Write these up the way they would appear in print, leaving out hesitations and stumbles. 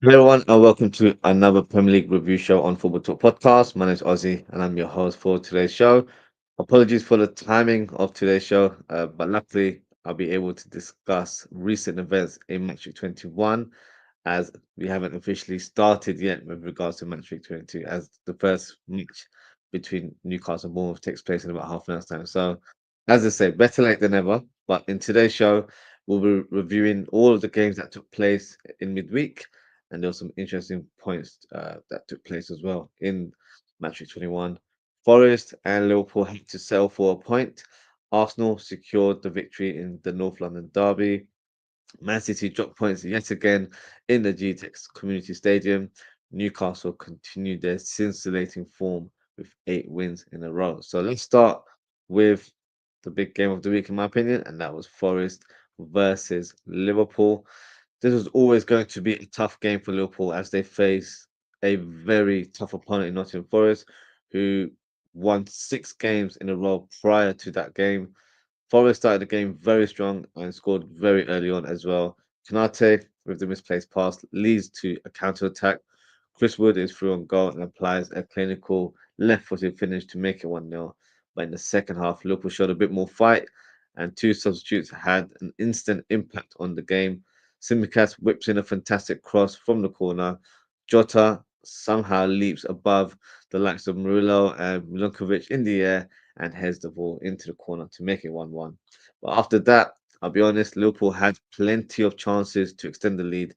Hello, everyone, and welcome to another Premier League review show on Football Talk Podcast. My name is Ozzie, and I'm your host for today's show. Apologies for the timing of today's show, but luckily I'll be able to discuss recent events in Matchweek 21, as we haven't officially started yet with regards to Matchweek 22, as the first match between Newcastle and Bournemouth takes place in about half an hour's time. So, as I say, better late than ever. But in today's show, we'll be reviewing all of the games that took place in midweek, and there were some interesting points that took place as well in Matchweek 21. Forest and Liverpool had to settle for a point. Arsenal secured the victory in the North London derby. Man City dropped points yet again in the GTEX Community Stadium. Newcastle continued their scintillating form with 8 wins in a row. So let's start with the big game of the week, in my opinion, and that was Forest versus Liverpool. This was always going to be a tough game for Liverpool as they face a very tough opponent in Nottingham Forest, who won 6 games in a row prior to that game. Forest started the game very strong and scored very early on as well. Kanate, with the misplaced pass, leads to a counter attack. Chris Wood is through on goal and applies a clinical left footed finish to make it 1-0. But in the second half, Liverpool showed a bit more fight, and two substitutes had an instant impact on the game. Simicast whips in a fantastic cross from the corner. Jota somehow leaps above the likes of Murillo and Milinkovic in the air and heads the ball into the corner to make it 1-1. But after that, I'll be honest, Liverpool had plenty of chances to extend the lead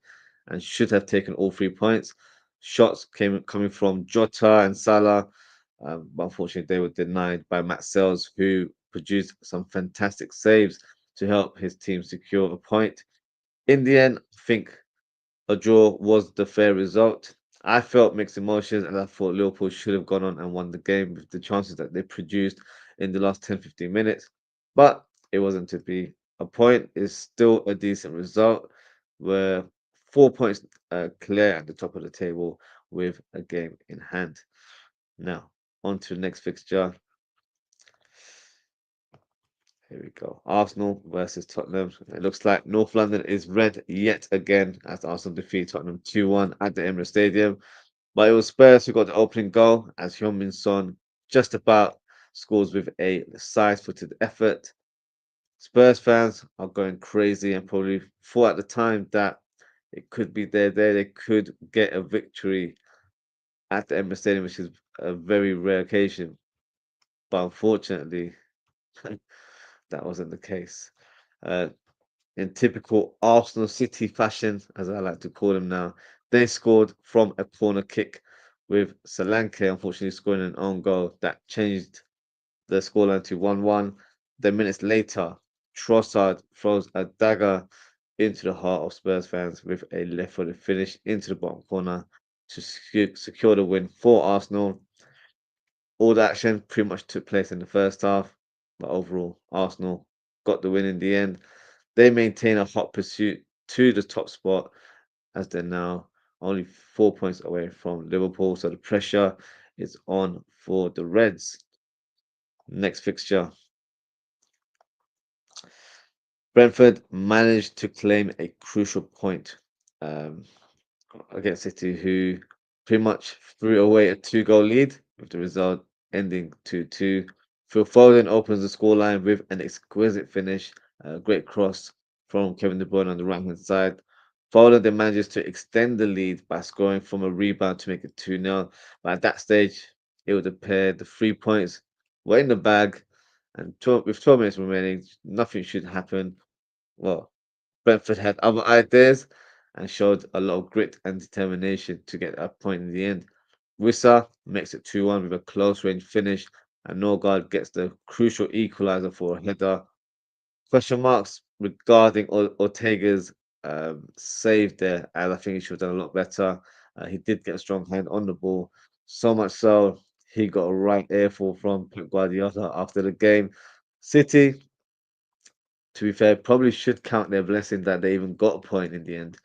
and should have taken all 3 points. Shots came coming from Jota and Salah, but unfortunately they were denied by Matt Sells, who produced some fantastic saves to help his team secure a point. In the end, I think a draw was the fair result. I felt mixed emotions and I thought Liverpool should have gone on and won the game with the chances that they produced in the last 10 15 minutes. But it wasn't to be. A point is still a decent result. We're 4 points clear at the top of the table with a game in hand. Now, on to the next fixture. Here we go. Arsenal versus Tottenham. It looks like North London is red yet again as Arsenal defeat Tottenham 2-1 at the Emirates Stadium. But it was Spurs who got the opening goal as Heung-min Son just about scores with a side-footed effort. Spurs fans are going crazy and probably thought at the time that it could be their day. They could get a victory at the Emirates Stadium, which is a very rare occasion. But unfortunately, that wasn't the case. Uh, in typical Arsenal City fashion, as I like to call them now, they scored from a corner kick with Solanke unfortunately scoring an own goal that changed the scoreline to 1-1. Then minutes later, Trossard throws a dagger into the heart of Spurs fans with a left-footed finish into the bottom corner to secure the win for Arsenal. All the action pretty much took place in the first half, but overall, Arsenal got the win in the end. They maintain a hot pursuit to the top spot as they're now only 4 points away from Liverpool. So the pressure is on for the Reds. Next fixture. Brentford managed to claim a crucial point um, against City, who pretty much threw away a 2-goal lead, with the result ending 2-2. Phil Foden opens the scoreline with an exquisite finish, a great cross from Kevin De Bruyne on the right hand side. Foden then manages to extend the lead by scoring from a rebound to make it 2-0. But at that stage, it would appear the 3 points were in the bag, and with 12 minutes remaining, nothing should happen. Well, Brentford had other ideas and showed a lot of grit and determination to get that point in the end. Wissa makes it 2-1 with a close range finish, and Norgard gets the crucial equalizer for a header. Question marks regarding Ortega's save there, and I think he should have done a lot better. He did get a strong hand on the ball, so much so he got a right earful from Pep Guardiola after the game. City, to be fair, probably should count their blessing that they even got a point in the end,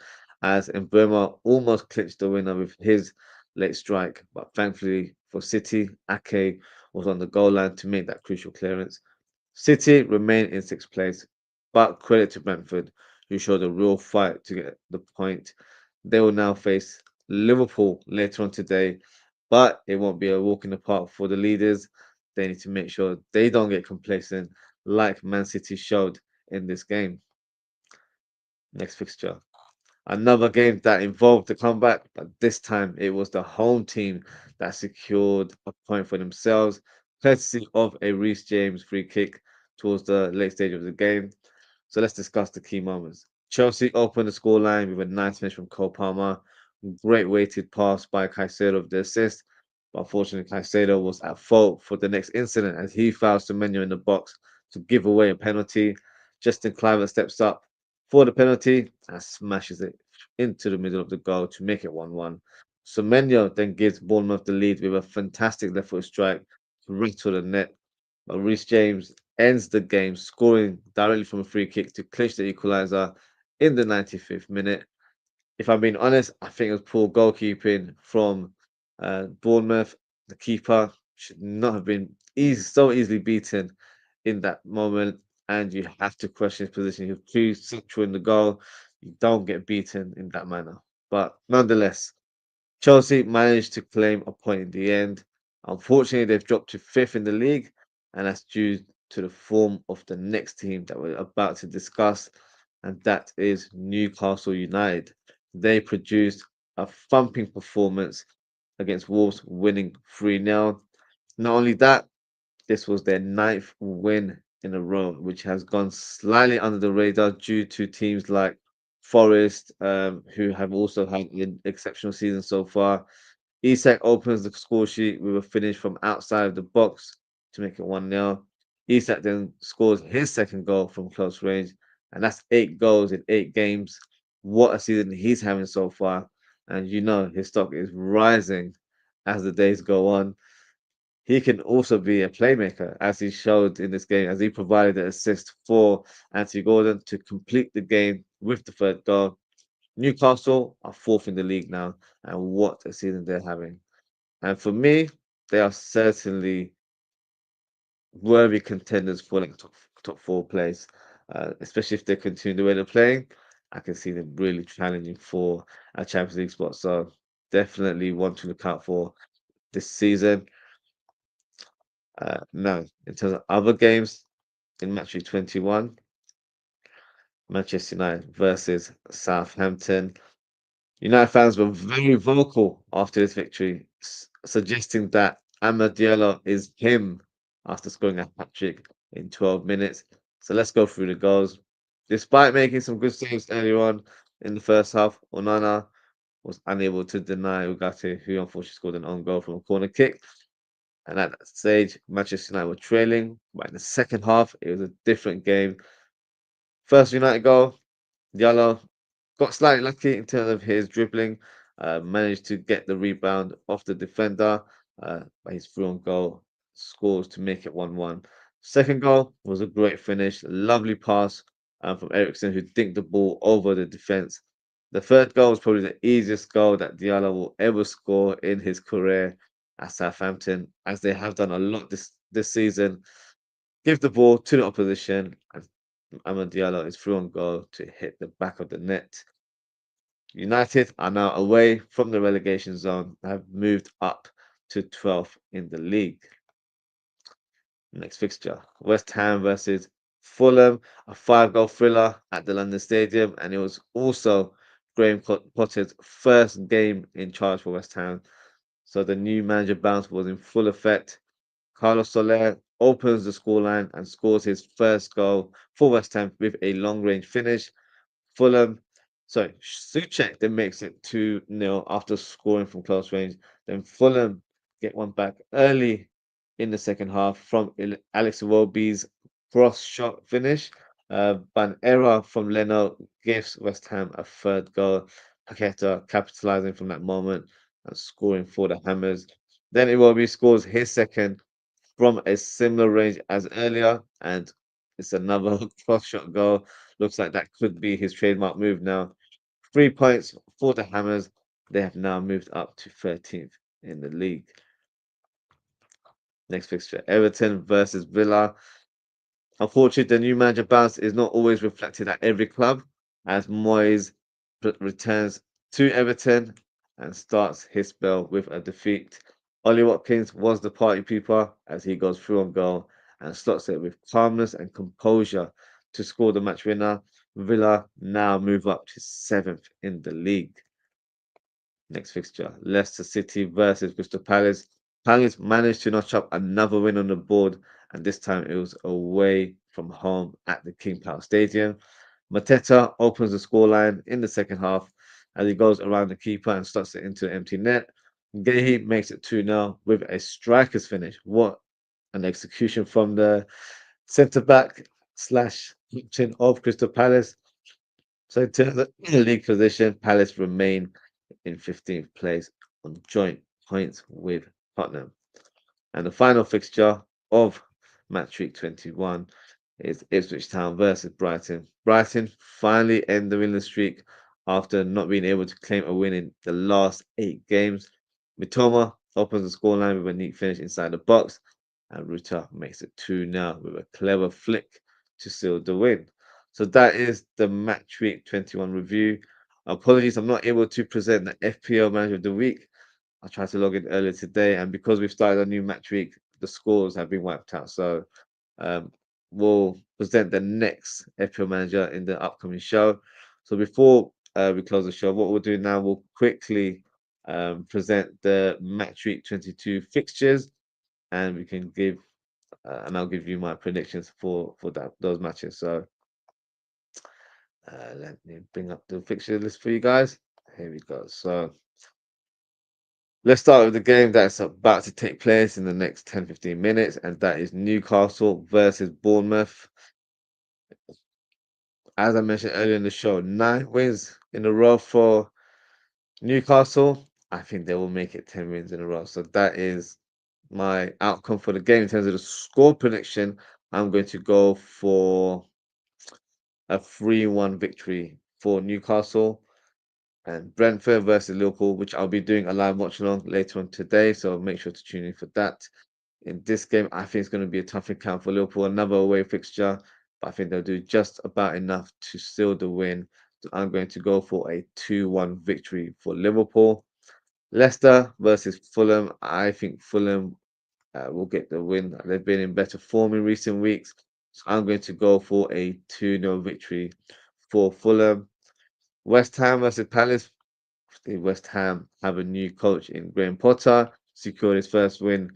as Mbeumo almost clinched the winner with his late strike. But thankfully for City, Ake was on the goal line to make that crucial clearance. City remain in sixth place, but credit to Brentford, who showed a real fight to get the point. They will now face Liverpool later on today, but it won't be a walk in the park for the leaders. They need to make sure they don't get complacent like Man City showed in this game. Next fixture. Another game that involved the comeback, but this time it was the home team that secured a point for themselves, courtesy of a Reece James free kick towards the late stage of the game. So let's discuss the key moments. Chelsea opened the scoreline with a nice finish from Cole Palmer. Great weighted pass by Caicedo of the assist. But unfortunately, Caicedo was at fault for the next incident as he fouls Semenyo in the box to give away a penalty. Justin Clivert steps up for the penalty and smashes it into the middle of the goal to make it 1-1. Semenyo then gives Bournemouth the lead with a fantastic left foot strike right to the net. But Reece James ends the game scoring directly from a free kick to clinch the equaliser in the 95th minute. If I'm being honest, I think it was poor goalkeeping from Bournemouth. The keeper should not have been so easily beaten in that moment, and you have to question his position. He was too central in the goal. You don't get beaten in that manner. But nonetheless, Chelsea managed to claim a point in the end. Unfortunately, they've dropped to fifth in the league, and that's due to the form of the next team that we're about to discuss, and that is Newcastle United. They produced a thumping performance against Wolves, winning 3-0. Not only that, this was their ninth win in a row, which has gone slightly under the radar due to teams like Forest, who have also had an exceptional season so far. Isak opens the score sheet with a finish from outside of the box to make it 1-0. Isak then scores his second goal from close range, and that's 8 goals in 8 games. What a season he's having so far. And you know his stock is rising as the days go on. He can also be a playmaker, as he showed in this game, as he provided an assist for Anthony Gordon to complete the game with the third goal. Newcastle are fourth in the league now, and what a season they're having. And for me, they are certainly worthy contenders for like top four place, especially if they continue the way they're playing. I can see them really challenging for a Champions League spot. So definitely one to look out for this season. Now, in terms of other games in Matchweek 21, Manchester United versus Southampton. United fans were very vocal after this victory, suggesting that Amad Diallo is him after scoring a hat trick in 12 minutes. So let's go through the goals. Despite making some good saves earlier on in the first half, Onana was unable to deny Ugarte, who unfortunately scored an own goal from a corner kick. And at that stage, Manchester United were trailing. But in the second half, it was a different game. First United goal, Diallo got slightly lucky in terms of his dribbling, managed to get the rebound off the defender, but his through on goal scores to make it 1-1. Second goal was a great finish, lovely pass from Ericsson, who dinked the ball over the defense. The third goal was probably the easiest goal that Diallo will ever score in his career at Southampton, as they have done a lot this season. Give the ball to the opposition, and Amad Diallo is through on goal to hit the back of the net. United are now away from the relegation zone and have moved up to 12th in the league. Next fixture, West Ham versus Fulham, a 5-goal thriller at the London Stadium, and it was also Graham Potter's first game in charge for West Ham. So the new manager bounce was in full effect. Carlos Soler opens the scoreline and scores his first goal for West Ham with a long-range finish. Fulham, sorry, Suchek then makes it 2-0 after scoring from close range. Then Fulham get one back early in the second half from Alex Iwobi's cross shot finish. But an error from Leno gives West Ham a third goal. Paqueta capitalizing from that moment and scoring for the Hammers. Then Iwobi scores his second from a similar range as earlier, and it's another cross shot goal. Looks like that could be his trademark move now. 3 points for the Hammers. They have now moved up to 13th in the league. Next fixture, Everton versus Villa. Unfortunately, the new manager bounce is not always reflected at every club, as Moyes returns to Everton and starts his spell with a defeat. Ollie Watkins was the party pooper as he goes through on goal and slots it with calmness and composure to score the match winner. Villa now move up to seventh in the league. Next fixture, Leicester City versus Crystal Palace. Palace managed to notch up another win on the board, and this time it was away from home at the King Power Stadium. Mateta opens the scoreline in the second half as he goes around the keeper and slots it into an empty net. Gehi makes it 2-0 with a striker's finish. What an execution from the centre back slash captain of Crystal Palace. So in terms of league position, Palace remain in 15th place on joint points with Tottenham. And the final fixture of Matchweek 21 is Ipswich Town versus Brighton. Brighton finally end the winless streak after not being able to claim a win in the last 8 games. Mitoma opens the scoreline with a neat finish inside the box, and Ruta makes it 2-0 with a clever flick to seal the win. So that is the Matchweek 21 review. Apologies, I'm not able to present the FPL Manager of the Week. I tried to log in earlier today, and because we've started a new match week, the scores have been wiped out. So um, we'll present the next FPL manager in the upcoming show. So before we close the show, what we'll do now, we'll quickly present the match week 22 fixtures, and we can give and I'll give you my predictions for those matches. So let me bring up the fixture list for you guys. Here we go. So let's start with the game that's about to take place in the next 10-15 minutes, and that is Newcastle versus Bournemouth. As I mentioned earlier in the show, 9 wins in a row for Newcastle. I think they will make it 10 wins in a row. So that is my outcome for the game. In terms of the score prediction, I'm going to go for a 3-1 victory for Newcastle. And Brentford versus Liverpool, which I'll be doing a live watch along later on today. So make sure to tune in for that. In this game, I think it's going to be a tough encounter for Liverpool, another away fixture, but I think they'll do just about enough to seal the win. So I'm going to go for a 2-1 victory for Liverpool. Leicester versus Fulham. I think Fulham will get the win. They've been in better form in recent weeks. So I'm going to go for a 2-0 victory for Fulham. West Ham versus Palace. West Ham have a new coach in Graham Potter, secured his first win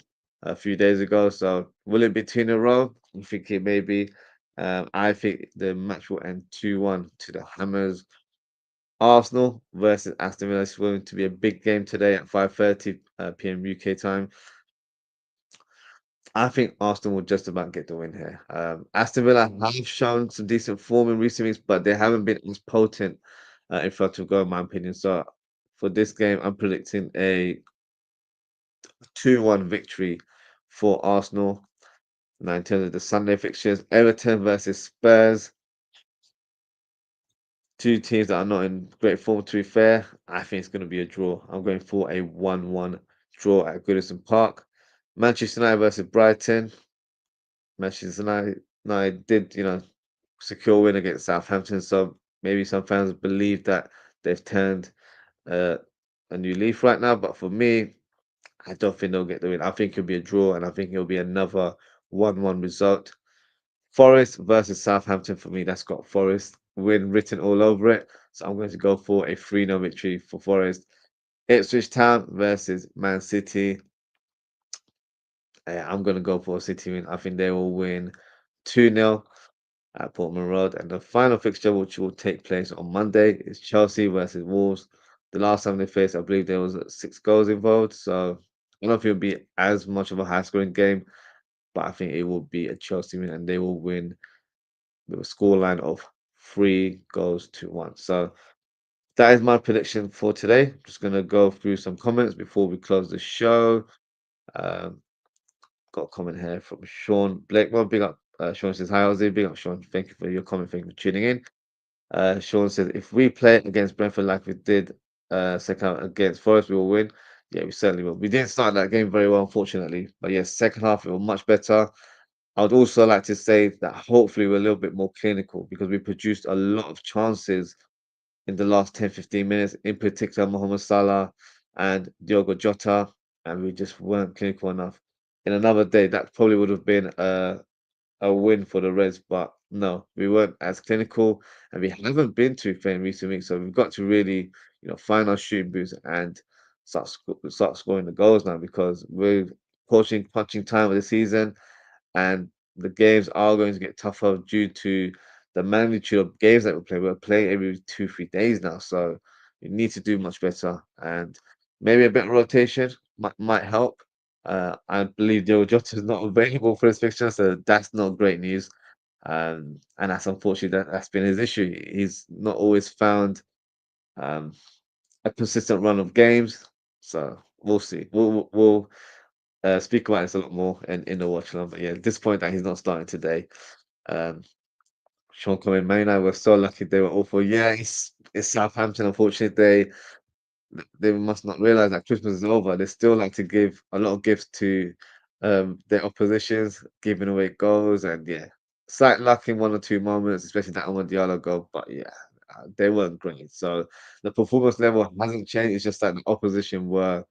a few days ago. So will it be two in a row? I think it may be. I think the match will end 2-1 to the Hammers. Arsenal versus Aston Villa is going to be a big game today at 5:30 p.m. UK time. I think Arsenal will just about get the win here. Aston Villa have shown some decent form in recent weeks, but they haven't been as potent in front of goal, in my opinion. So for this game, I'm predicting a 2-1 victory for Arsenal. Now, in terms of the Sunday fixtures, Everton versus Spurs, two teams that are not in great form, to be fair. I think it's going to be a draw. I'm going for a 1-1 draw at Goodison Park. Manchester United versus Brighton. Manchester United did, secure a win against Southampton. So maybe some fans believe that they've turned uh, a new leaf right now. But for me, I don't think they'll get the win. I think it'll be a draw, and I think it'll be another 1-1 result. Forest versus Southampton, for me, that's got Forest win written all over it. So I'm going to go for a 3-0 victory for Forest. Ipswich Town versus Man City. I'm going to go for a City win. I think they will win 2-0 at Portman Road. And the final fixture, which will take place on Monday, is Chelsea versus Wolves. The last time they faced, I believe there was 6 goals involved. So I don't know if it'll be as much of a high scoring game, but I think it will be a Chelsea win and they will win with a scoreline of 3 goals to 1. So that is my prediction for today. Just going to go through some comments before we close the show. Um, got a comment here from Sean Blake. Well, big up. Sean says, hi, Ozzie. Big up, Sean. Thank you for your comment. Thank you for tuning in. Sean says, if we play against Brentford like we did second half against Forest, we will win. Yeah, we certainly will. We didn't start that game very well, unfortunately. But yes, second half, it was much better. I would also like to say that hopefully we're a little bit more clinical because we produced a lot of chances in the last 10, 15 minutes, in particular Mohamed Salah and Diogo Jota, and we just weren't clinical enough. In another day, that probably would have been a win for the Reds, but no, we weren't as clinical, and we haven't been too fair in recent weeks. So we've got to really, find our shooting boots and start scoring the goals now because we're approaching punching time of the season, and the games are going to get tougher due to the magnitude of games that we play. We're playing every 2, 3 days now, so we need to do much better, and maybe a bit of rotation might help. I believe Diogo Jota is not available for this fixture, so that's not great news. And that's unfortunately that's been his issue. He's not always found um, a consistent run of games, so we'll see. We'll speak about this a lot more in the watch along. But yeah, disappointed that he's not starting today. Um, Sean Coleman, Man United were so lucky they were awful. Yeah, it's Southampton. Unfortunately, they must not realize that Christmas is over. They still like to give a lot of gifts to their oppositions, giving away goals, and yeah, slight luck in 1 or 2 moments, especially that Amad Diallo goal. But yeah, they weren't great. So the performance level hasn't changed. It's just that the opposition were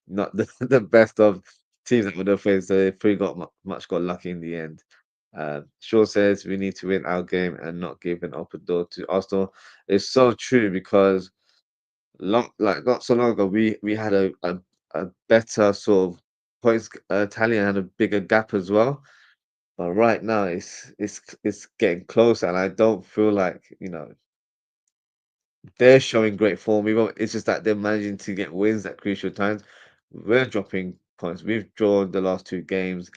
not the best of teams that would have faced. So they pretty much got lucky in the end. Shaw says we need to win our game and not give an open door to Arsenal. It's so true because not so long ago we had a better sort of points tally and had a bigger gap as well. But right now it's getting closer, and I don't feel like they're showing great form. It's just that they're managing to get wins at crucial times. We're dropping points. We've drawn the last 2 games,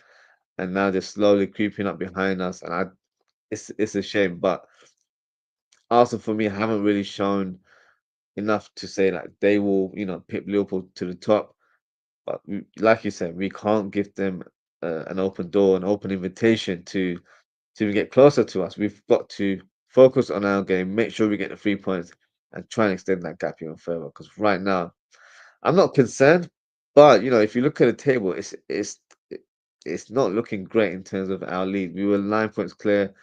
and now they're slowly creeping up behind us. And it's a shame. But Arsenal, for me, haven't really shown enough to say that they will, pip Liverpool to the top. But like you said, we can't give them an open door, an open invitation to even get closer to us. We've got to focus on our game, make sure we get the 3 points, and try and extend that gap even further. Because right now, I'm not concerned, but if you look at the table, it's not looking great in terms of our lead. We were 9 points clear a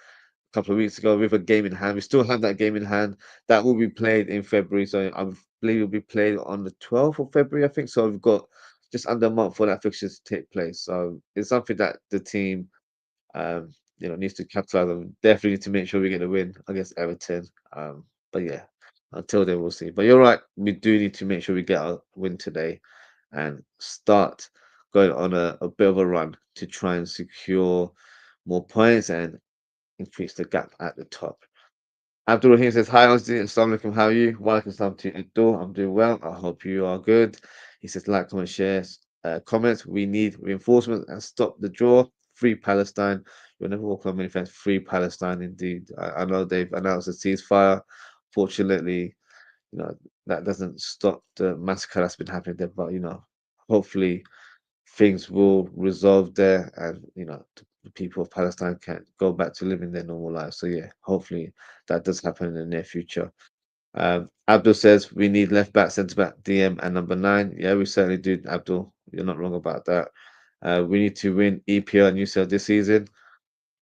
couple of weeks ago with a game in hand. We still have that game in hand that will be played in February. So I believe it will be played on the 12th of February, I think. So we've got just under a month for that fixture to take place. So it's something that the team um, needs to capitalize on. Definitely need to make sure we get a win against Everton. But yeah, until then, we'll see. But you're right, we do need to make sure we get a win today and start going on a bit of a run to try and secure more points and increase the gap at the top. Abdul Rahim says, Hi, Ozzie. Assalamu alaikum. How are you? Welcome to Abdul. I'm doing well. I hope you are good. He says, like, comment, share, comments. We need reinforcements and stop the draw. Free Palestine. You'll never walk on many fans. Free Palestine, indeed. I know they've announced a ceasefire. Fortunately, that doesn't stop the massacre that's been happening there. But, hopefully things will resolve there, and the people of Palestine can go back to living their normal lives. So yeah, hopefully that does happen in the near future. Abdul says we need left back, centre back, DM, and number 9. Yeah, we certainly do, Abdul. You're not wrong about that. We need to win EPL and UCL this season.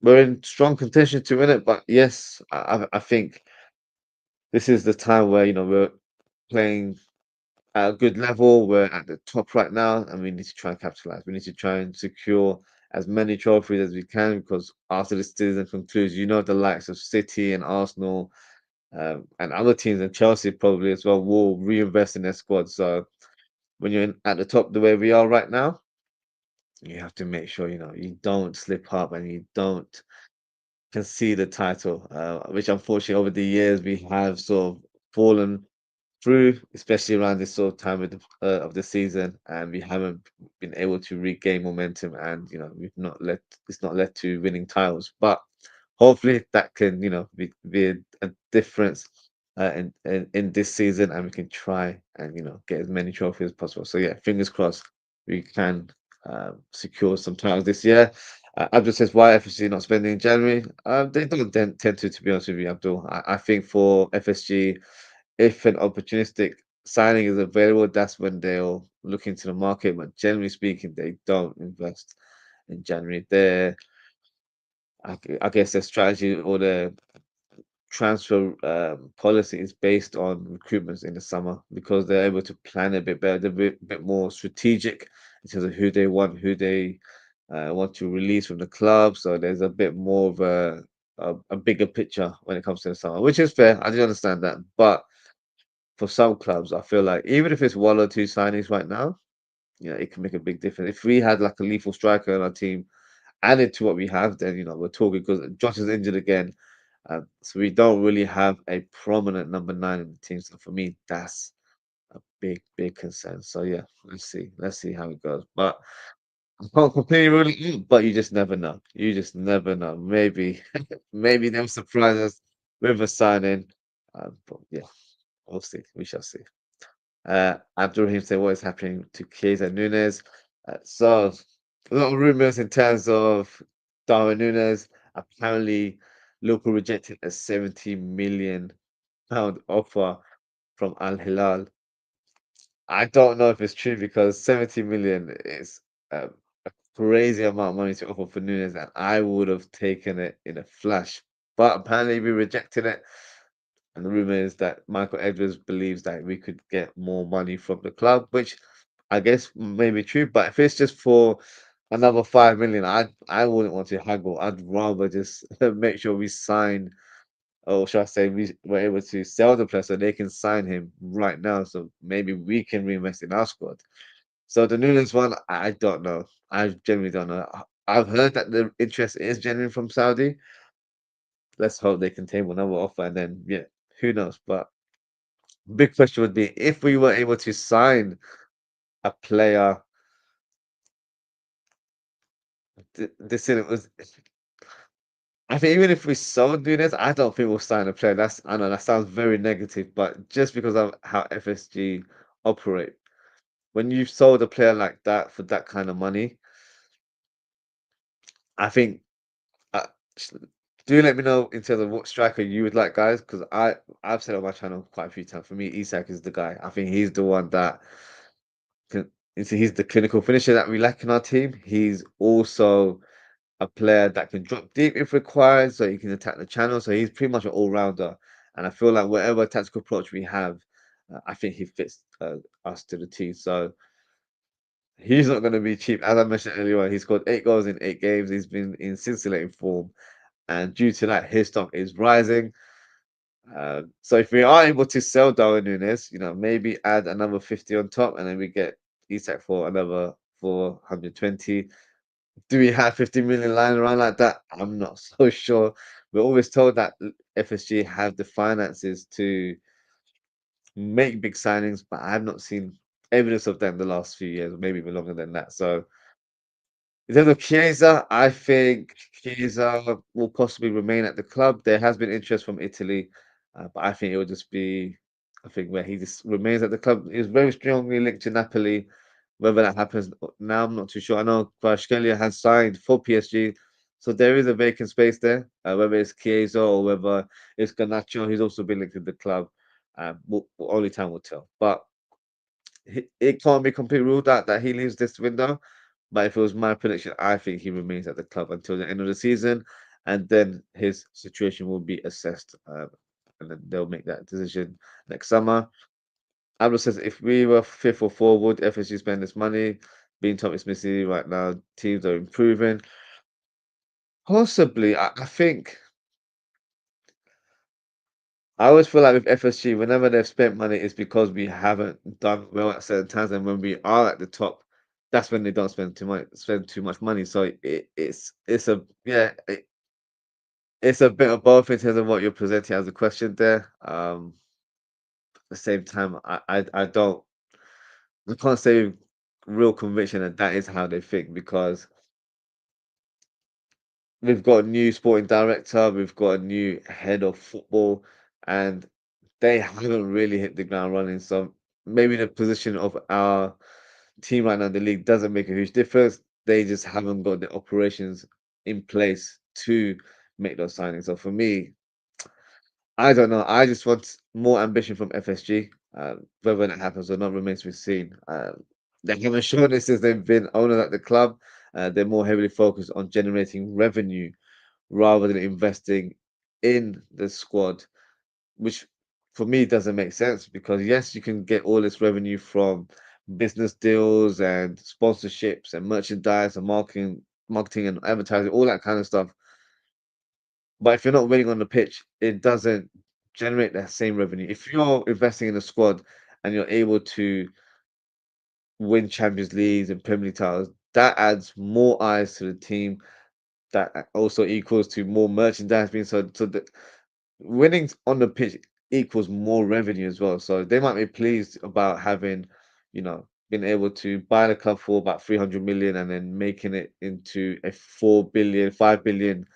We're in strong contention to win it, but yes, I think this is the time where we're playing at a good level. We're at the top right now, and we need to try and capitalize. We need to try and secure as many trophies as we can because after this season concludes, the likes of City and Arsenal and other teams and Chelsea probably as well will reinvest in their squad. So when you're at the top the way we are right now, you have to make sure you don't slip up and you don't concede the title, which unfortunately over the years we have sort of fallen through, especially around this sort of time of the season, and we haven't been able to regain momentum, and we've not led it's not led to winning titles. But hopefully that can be a difference in this season, and we can try and get as many trophies as possible. So yeah, fingers crossed we can secure some titles this year. Abdul says, why FSG not spending in January? They don't tend to be honest with you, Abdul. I think for FSG, if an opportunistic signing is available, that's when they'll look into the market. But generally speaking, they don't invest in January. I guess their strategy or their transfer policy is based on recruitments in the summer because they're able to plan a bit better, they're a bit more strategic in terms of who they want to release from the club. So there's a bit more of a bigger picture when it comes to the summer, which is fair. I do understand that, but for some clubs, I feel like even if it's one or two signings right now, it can make a big difference. If we had like a lethal striker in our team added to what we have, then we're talking because Josh is injured again. So we don't really have a prominent number nine in the team. So for me, that's a big, big concern. So yeah, let's see. Let's see how it goes. But I can't completely rule it out, but you just never know. You just never know. Maybe, maybe they'll surprise us with a signing. But yeah, we'll see. We shall see. Abdurrahim said, what is happening to Chiesa Nunes? So, a lot of rumors in terms of Darwin Nunes. Apparently, Liverpool rejected a £70 million offer from Al Hilal. I don't know if it's true because 70 million is a crazy amount of money to offer for Nunes, and I would have taken it in a flash. But apparently, we rejected it. And the rumor is that Michael Edwards believes that we could get more money from the club, which I guess may be true. But if it's just for another 5 million, I wouldn't want to haggle. I'd rather just make sure we sign, or should I say, we were able to sell the player so they can sign him right now. So maybe we can reinvest in our squad. So the Nunes one, I don't know. I genuinely don't know. I've heard that the interest is genuine from Saudi. Let's hope they can table another offer, and then yeah, who knows? But big question would be if we were able to sign a player. This it was. I think even if we sold Nunes, I don't think we'll sign a player. I know that sounds very negative, but just because of how FSG operate, when you've sold a player like that for that kind of money, I think uh, s- do let me know in terms of what striker you would like, guys, because I've said on my channel quite a few times. For me, Isak is the guy. I think he's the one that can. He's the clinical finisher that we lack in our team. He's also a player that can drop deep if required, so he can attack the channel. So he's pretty much an all-rounder. And I feel like whatever tactical approach we have, I think he fits us to the T. So he's not going to be cheap. As I mentioned earlier, he scored 8 goals in 8 games. He's been in scintillating form. And due to that, his stock is rising. So if we are able to sell Darwin Nunes, maybe add another 50 on top, and then we get Isak for another 420. Do we have 50 million lying around like that? I'm not so sure. We're always told that FSG have the finances to make big signings, but I have not seen evidence of that in the last few years, maybe even longer than that. So in terms of Chiesa, I think Chiesa will possibly remain at the club. There has been interest from Italy, but I think it will just be a thing where he just remains at the club. He's very strongly linked to Napoli. Whether that happens now, I'm not too sure. I know Kvaratskhelia has signed for PSG, so there is a vacant space there. Whether it's Chiesa or whether it's Garnacho, he's also been linked to the club. Only time will tell. But it can't be completely ruled out that he leaves this window. But if it was my prediction, I think he remains at the club until the end of the season, and then his situation will be assessed, and then they'll make that decision next summer. Abdul says, if we were fifth or fourth, would FSG spend this money? Being top is missing right now, teams are improving. Possibly, I think I always feel like with FSG, whenever they've spent money, it's because we haven't done well at certain times, and when we are at the top, that's when they don't spend too much money. So it's a yeah, it's a bit of both in terms of what you're presenting as a question there. At the same time, I can't say with real conviction that that is how they think because we've got a new sporting director, we've got a new head of football, and they haven't really hit the ground running. So maybe the position of our team right now in the league doesn't make a huge difference. They just haven't got the operations in place to make those signings. So for me, I don't know. I just want more ambition from FSG. Whether that happens or not remains to be seen. They haven't shown this since they've been owners at the club. They're more heavily focused on generating revenue rather than investing in the squad, which for me doesn't make sense because yes, you can get all this revenue from business deals and sponsorships and merchandise and marketing and advertising, all that kind of stuff. But if you're not winning on the pitch, it doesn't generate that same revenue. If you're investing in a squad and you're able to win Champions Leagues and Premier League titles, that adds more eyes to the team. That also equals to more merchandise being sold. So the winning on the pitch equals more revenue as well. So they might be pleased about having, been able to buy the club for about 300 million and then making it into a 4 billion, 5 billion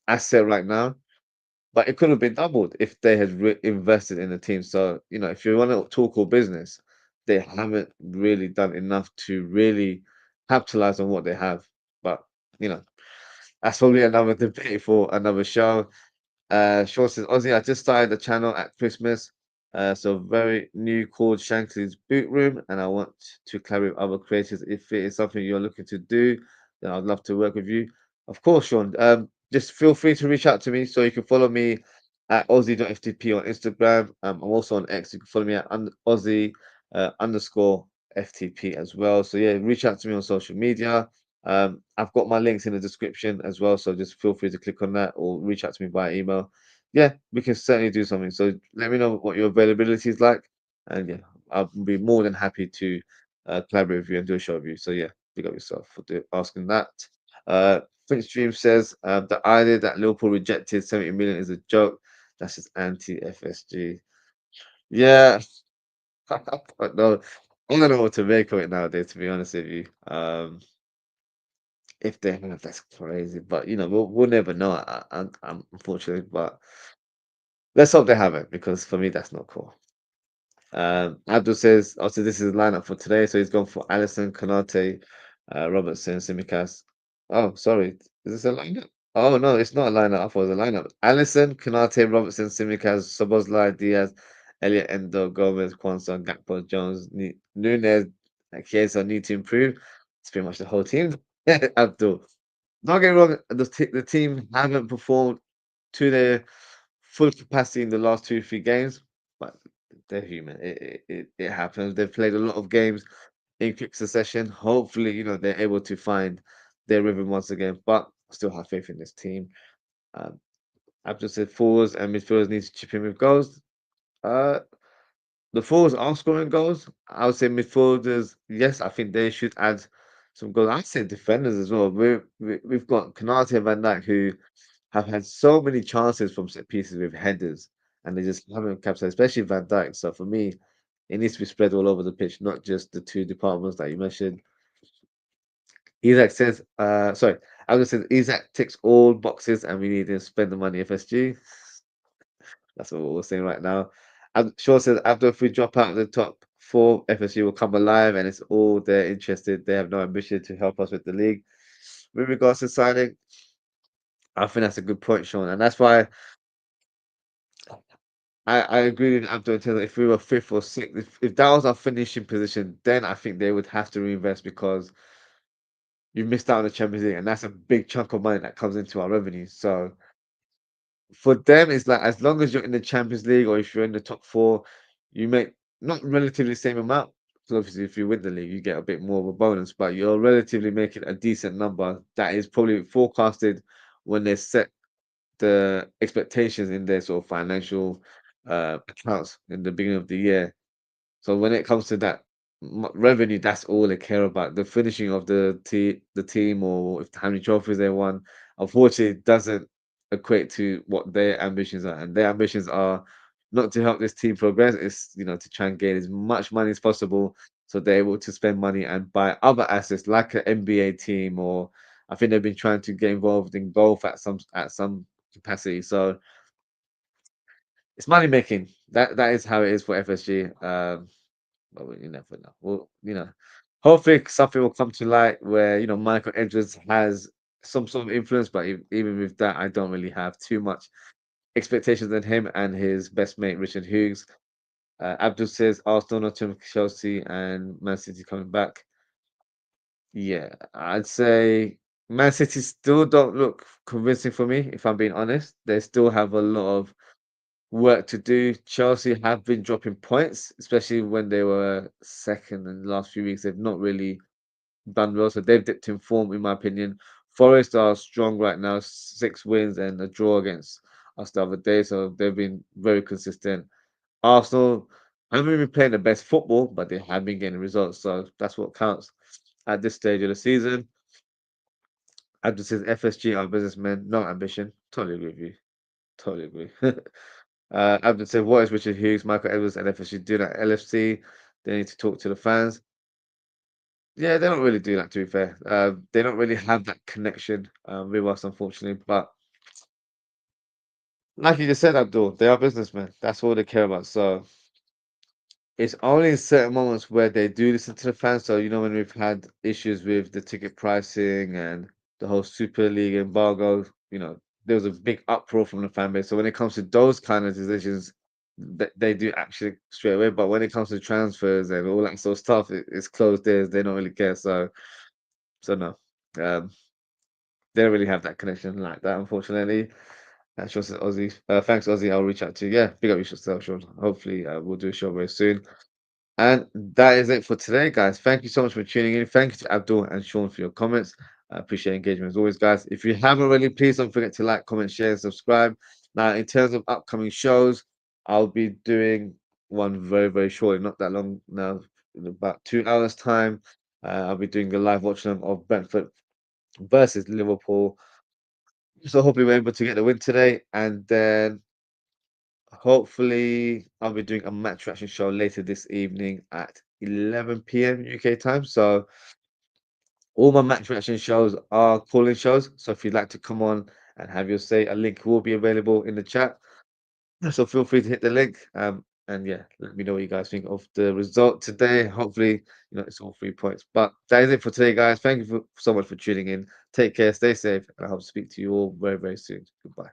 asset right now. But it could have been doubled if they had invested in the team. So, if you want to talk all business, they haven't really done enough to really capitalize on what they have. But, you know, that's probably another debate for another show. Sean says, Ozzy, I just started the channel at Christmas. So very new called Shankly's Boot Room, and I want to collaborate with other creators. If it is something you're looking to do, then I'd love to work with you. Of course, Sean. Just feel free to reach out to me so you can follow me at Ozzie.ftp on Instagram. I'm also on X. You can follow me at Ozzie underscore FTP as well. So yeah, reach out to me on social media. I've got my links in the description as well, so just feel free to click on that or reach out to me via email. Yeah, we can certainly do something. So let me know what your availability is like, and yeah, I'll be more than happy to collaborate with you and do a show with you. So yeah, big up yourself for asking that. Prince Dream says the idea that Liverpool rejected 70 million is a joke. That's just anti-FSG. Yeah, no, I don't know what to make of it nowadays. To be honest with you, if they have, that's crazy. But we'll never know. Unfortunately, but let's hope they haven't because for me, that's not cool. Abdul says, also, this is the lineup for today. So he's gone for Allison, Konate, Robertson, Simicast. Oh, sorry. Is this a lineup? Oh, no, it's not a lineup. I thought it was a lineup. Allison, Konate, Robertson, Simicast, Soboslai, Diaz, Elliot, Endo, Gomez, Kwanzaa, Gakpo, Jones, Nunez, Chiesa need to improve. It's pretty much the whole team. Abdul. Don't get me wrong, the team haven't performed to their full capacity in the last 2, 3 games, but they're human. It happens. They've played a lot of games in quick succession. Hopefully, they're able to find their rhythm once again. But I still have faith in this team. Um, I've just said forwards and midfielders need to chip in with goals. Uh, the forwards are scoring goals. I would say midfielders, yes, I think they should add some goals. I'd say defenders as well. We've got Konate and Van Dijk who have had so many chances from set pieces with headers, and they just haven't capitalized, especially Van Dijk. So for me, it needs to be spread all over the pitch, not just the two departments that you mentioned. Isaac says, sorry, I was going to say Isaac ticks all boxes, and we need to spend the money FSG. That's what we're saying right now. Shaw says after if we drop out of the top four, FSU will come alive, and it's all they're interested. They have no ambition to help us with the league. With regards to signing, I think that's a good point, Sean, and that's why I agree with Abdul until if we were fifth or sixth, if that was our finishing position, then I think they would have to reinvest because you missed out on the Champions League, and that's a big chunk of money that comes into our revenue. So for them, it's like as long as you're in the Champions League or if you're in the top four, you make not relatively the same amount. So obviously, if you win the league, you get a bit more of a bonus, but you're relatively making a decent number that is probably forecasted when they set the expectations in their sort of financial accounts in the beginning of the year. So when it comes to that revenue, that's all they care about. The finishing of the team or if how many trophies they won, unfortunately, it doesn't equate to what their ambitions are. And their ambitions are not to help this team progress, it's to try and gain as much money as possible so they're able to spend money and buy other assets like an NBA team or I think they've been trying to get involved in golf at some capacity. So it's money making. That is how it is for FSG. But you never know. Well, hopefully something will come to light where Michael Edwards has some sort of influence. But even with that, I don't really have too much expectations on him and his best mate Richard Hughes. Abdul says Arsenal, Nottingham, Chelsea, and Man City coming back. Yeah, I'd say Man City still don't look convincing for me, if I'm being honest. They still have a lot of work to do. Chelsea have been dropping points, especially when they were second in the last few weeks. They've not really done well, so they've dipped in form, in my opinion. Forest are strong right now, 6 wins and a draw against us the other day, so they've been very consistent. Arsenal haven't been playing the best football, but they have been getting results, so that's what counts at this stage of the season. Abdul says FSG are businessmen, no ambition. Totally agree with you. Totally agree. Abdul said, what is Richard Hughes, Michael Edwards, and FSG doing at LFC? They need to talk to the fans. Yeah, they don't really do that, to be fair. They don't really have that connection with us, unfortunately. But like you just said, Abdul, they are businessmen. That's all they care about. So it's only in certain moments where they do listen to the fans. So, when we've had issues with the ticket pricing and the whole Super League embargo, there was a big uproar from the fan base. So when it comes to those kind of decisions, they do actually straight away. But when it comes to transfers and all that sort of stuff, it's closed ears. They don't really care. So no. Um, they don't really have that connection like that, unfortunately. And Sean says, Ozzy, thanks, Ozzy. I'll reach out to you. Yeah, big up yourself, Sean. Hopefully, we'll do a show very soon. And that is it for today, guys. Thank you so much for tuning in. Thank you to Abdul and Sean for your comments. I appreciate engagement as always, guys. If you haven't already, please don't forget to like, comment, share, and subscribe. Now, in terms of upcoming shows, I'll be doing one very, very shortly, not that long now, in about 2 hours' time. I'll be doing a live watching of Brentford versus Liverpool. So hopefully we're able to get the win today, and then hopefully I'll be doing a match reaction show later this evening at 11 p.m. UK time. So all my match reaction shows are calling shows. So if you'd like to come on and have your say, a link will be available in the chat. So feel free to hit the link. And yeah, let me know what you guys think of the result today. Hopefully, it's all 3 points. But that is it for today, guys. Thank you so much for tuning in. Take care, stay safe, and I hope to speak to you all very, very soon. Goodbye.